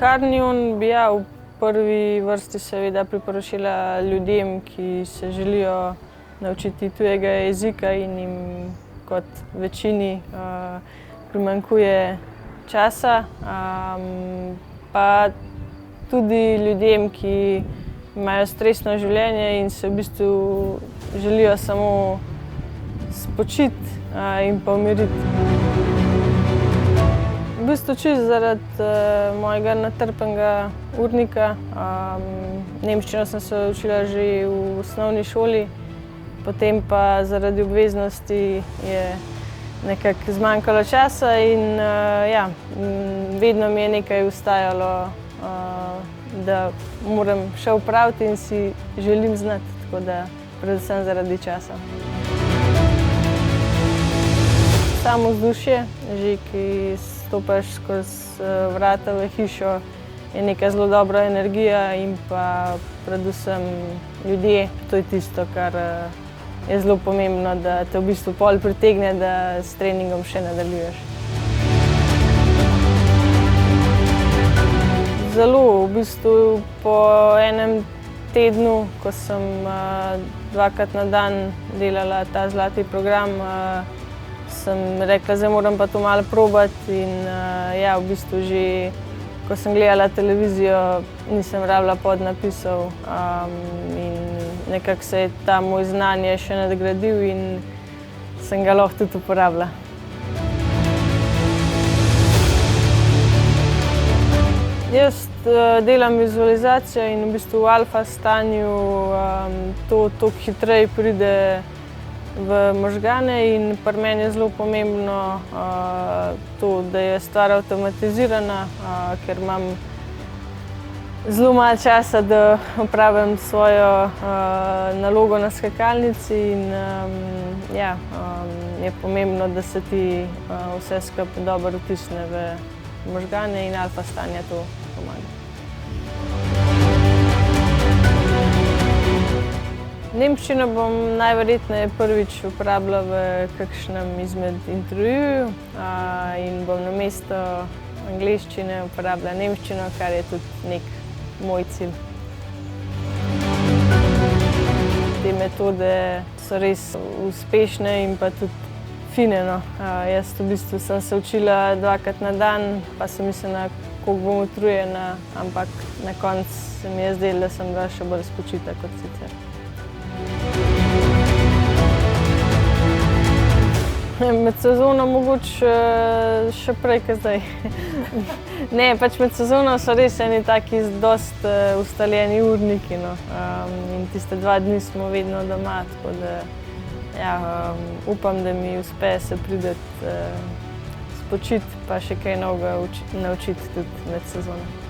Carnion bi v prvi vrsti seveda priporočila ljudem, ki se želijo naučiti tujega jezika in jim kot večini primanjkuje časa. Pa tudi ljudem, ki imajo stresno življenje in se v bistvu želijo samo spočiti in pa umiriti. V bistvu čisto zaradi mojega natrpanega urnika. Nemščino sem se učila že v osnovni šoli, potem pa zaradi obveznosti je nekako zmanjkalo časa in vedno mi je nekaj ostajalo, da moram še opraviti in si želim znati, tako da predvsem zaradi časa. Samo vzdušje, že ki stopaš skozi vrata v hišo, je neka zelo dobra energija in pa predvsem ljudje. To je tisto, kar je zelo pomembno, da te v bistvu pol pritegne, da s treningom še nadaljuješ. Zelo, v bistvu po enem tednu, ko sem 2krat na dan delala ta zlati program, sem rekla, zdaj moram pa to malo probati in v bistvu že, ko sem gledala televizijo, nisem rabila podnapisov in nekako se je ta moj znanje še nadgradil in sem ga lahko tudi uporabila. Jaz delam vizualizacijo in v bistvu v alfa stanju to toliko hitreje pride v možgane in pri meni je zelo pomembno to, da je stvar avtomatizirana, ker imam zelo malo časa, da opravim svojo nalogo na skakalnici in je pomembno, da se ti vse skupaj dobro vtisne v možgane in alfa stanje to pomaga. Nemščino bom najverjetneje prvič uporabila v kakšnem izmed intervjujev in bom namesto angleščine uporabila nemščino, kar je tudi nek moj cilj. Te metode so res uspešne in pa tudi fine. Jaz v bistvu sem se učila 2krat na dan, pa sem mislila, koliko bom utrujena, ampak na koncu se mi je zdelo, da sem bila še bolj spočita kot sicer. Med sezono mogoče še prej kot zdaj. Ne, pač med sezono so res eni taki dosti ustaljeni urniki, in tiste 2 dni smo vedno doma, tako da upam, da mi uspe se priti spočiti pa še kaj novega naučiti tudi med sezono.